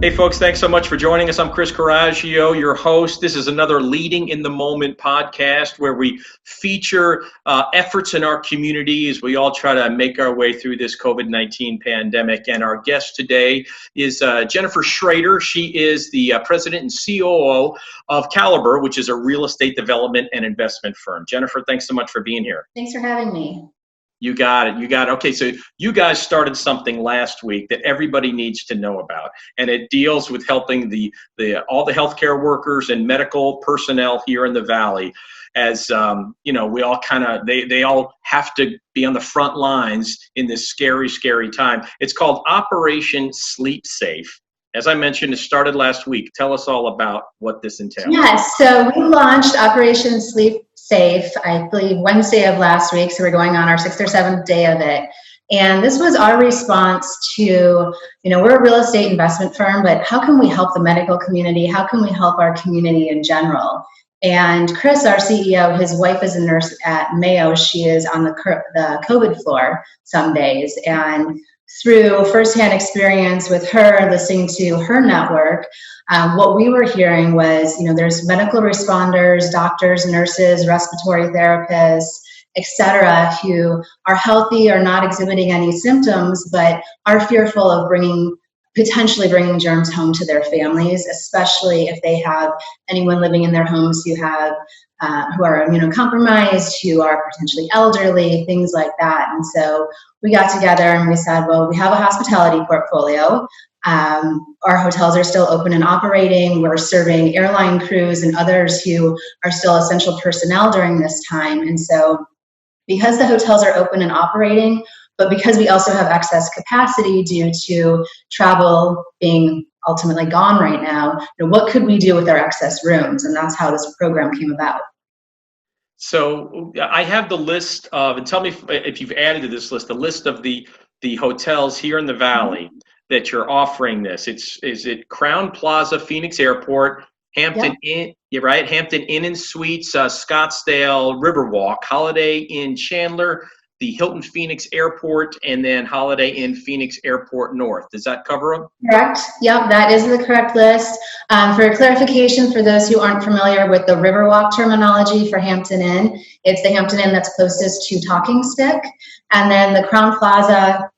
Hey folks, thanks so much for joining us. I'm Chris Coraggio, your host. This is another Leading in the Moment podcast where we feature efforts in our community as we all try to make our way through this COVID-19 pandemic. And our guest today is Jennifer Schrader. She is the president and COO of Caliber, which is a real estate development and investment firm. Jennifer, thanks so much for being here. Thanks for having me. You got it. Okay, so you guys started something last week that everybody needs to know about, and it deals with helping all the healthcare workers and medical personnel here in the Valley. As we all they all have to be on the front lines in this scary, scary time. It's called Operation Sleep Safe. As I mentioned, it started last week. Tell us all about what this entails. Yes, so we launched Operation Sleep Safe, I believe, Wednesday of last week. So we're going on our 6th or 7th day of it. And this was our response to, we're a real estate investment firm, but how can we help the medical community? How can we help our community in general? And Chris, our CEO, his wife is a nurse at Mayo. She is on the COVID floor some days. And through firsthand experience with her, listening to her network, what we were hearing was, there's medical responders, doctors, nurses, respiratory therapists, etc., who are healthy or not exhibiting any symptoms, but are fearful of potentially bringing germs home to their families, especially if they have anyone living in their homes who are immunocompromised, who are potentially elderly, things like that. And so we got together and we said, well, we have a hospitality portfolio. Our hotels are still open and operating. We're serving airline crews and others who are still essential personnel during this time. And so because the hotels are open and operating, but because we also have excess capacity due to travel being ultimately gone right now, what could we do with our excess rooms? And that's how this program came about. So I have the list of, and tell me if you've added to this list, the list of the hotels here in the Valley that you're offering this. Is it Crown Plaza, Phoenix Airport, Hampton Inn, you're right, Hampton Inn and Suites, Scottsdale, Riverwalk, Holiday Inn Chandler, the Hilton Phoenix Airport, and then Holiday Inn Phoenix Airport North. Does that cover them? Correct. Yep, that is the correct list. For clarification, for those who aren't familiar with the Riverwalk terminology for Hampton Inn, it's the Hampton Inn that's closest to Talking Stick. And then the Crown Plaza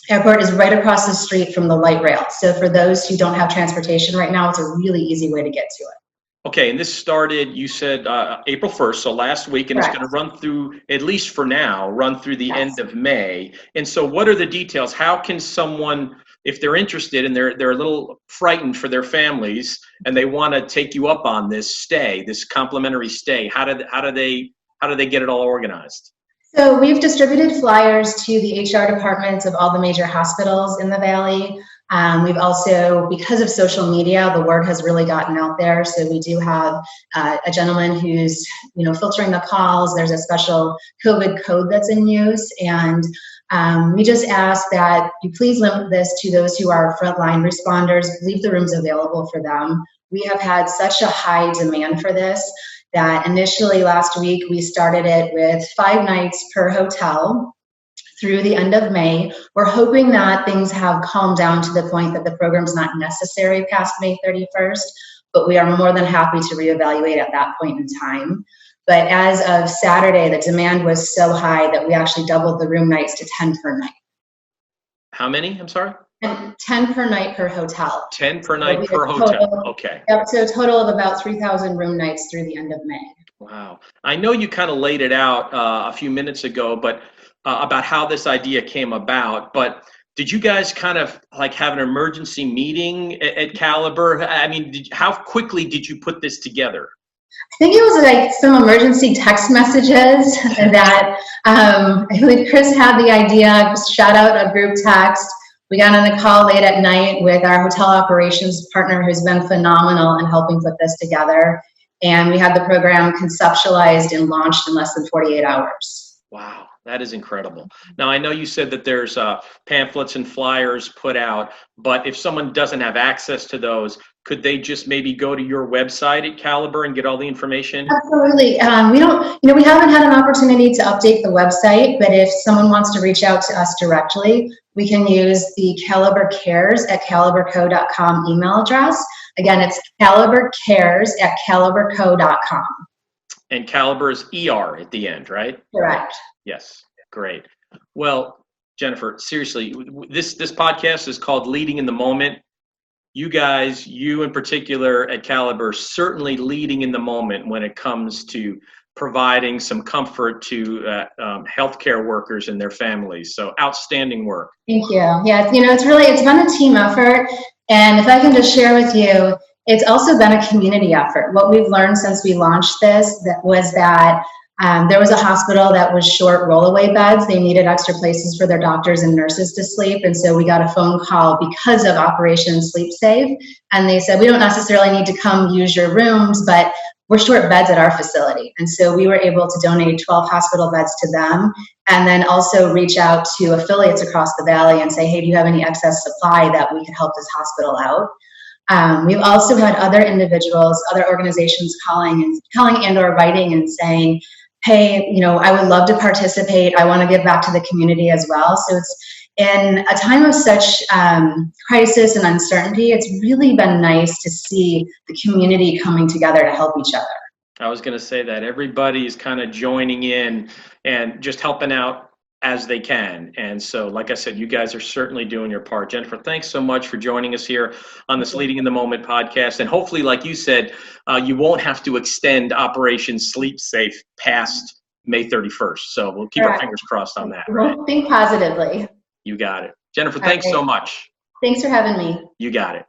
Airport is right across the street from the light rail. So for those who don't have transportation right now, it's a really easy way to get to it. Okay, and this started, you said April 1st, so last week, and Correct. It's going to run through, at least for now, run through the end of May. And so what are the details? How can someone, if they're interested and they're a little frightened for their families and they want to take you up on this complimentary stay, how do they get it all organized? So we've distributed flyers to the HR departments of all the major hospitals in the Valley. We've also, because of social media, the word has really gotten out there. So we do have a gentleman who's, filtering the calls. There's a special COVID code that's in use. And we just ask that you please limit this to those who are frontline responders, leave the rooms available for them. We have had such a high demand for this that initially last week, we started it with 5 nights per hotel through the end of May. We're hoping that things have calmed down to the point that the program's not necessary past May 31st, but we are more than happy to reevaluate at that point in time. But as of Saturday, the demand was so high that we actually doubled the room nights to 10 per night. How many? I'm sorry? 10 per night per hotel. 10 per night per hotel. Okay. Yep, so a total of about 3,000 room nights through the end of May. Wow. I know you kind of laid it out a few minutes ago, but about how this idea came about, but did you guys kind of like have an emergency meeting at Caliber? I mean, how quickly did you put this together? I think it was like some emergency text messages that I believe Chris had the idea, shot out a group text. We got on a call late at night with our hotel operations partner who's been phenomenal in helping put this together. And we had the program conceptualized and launched in less than 48 hours. Wow. That is incredible. Now, I know you said that there's pamphlets and flyers put out, but if someone doesn't have access to those, could they just maybe go to your website at Caliber and get all the information? Absolutely. We haven't had an opportunity to update the website, but if someone wants to reach out to us directly, we can use the calibercares@caliberco.com email address. Again, it's calibercares@caliberco.com. And Caliber is ER at the end, right? Correct. Yes, great. Well, Jennifer, seriously, this podcast is called Leading in the Moment. You guys, you in particular at Caliber, certainly leading in the moment when it comes to providing some comfort to healthcare workers and their families. So outstanding work. Thank you. Yeah, it's been a team effort. And if I can just share with you, it's also been a community effort. What we've learned since we launched this was that there was a hospital that was short rollaway beds. They needed extra places for their doctors and nurses to sleep. And so we got a phone call because of Operation Sleep Safe. And they said, we don't necessarily need to come use your rooms, but we're short beds at our facility. And so we were able to donate 12 hospital beds to them, and then also reach out to affiliates across the valley and say, hey, do you have any excess supply that we could help this hospital out? We've also had other individuals, other organizations calling and or writing and saying, hey, I would love to participate. I want to give back to the community as well. So it's in a time of such crisis and uncertainty, it's really been nice to see the community coming together to help each other. I was going to say that everybody's kind of joining in and just helping out as they can. And so, like I said, you guys are certainly doing your part. Jennifer, thanks so much for joining us here on this Leading in the Moment podcast. And hopefully, like you said, you won't have to extend Operation Sleep Safe past May 31st. So we'll keep our fingers crossed on that. Right? We'll think positively. You got it. Jennifer, thanks so much. Thanks for having me. You got it.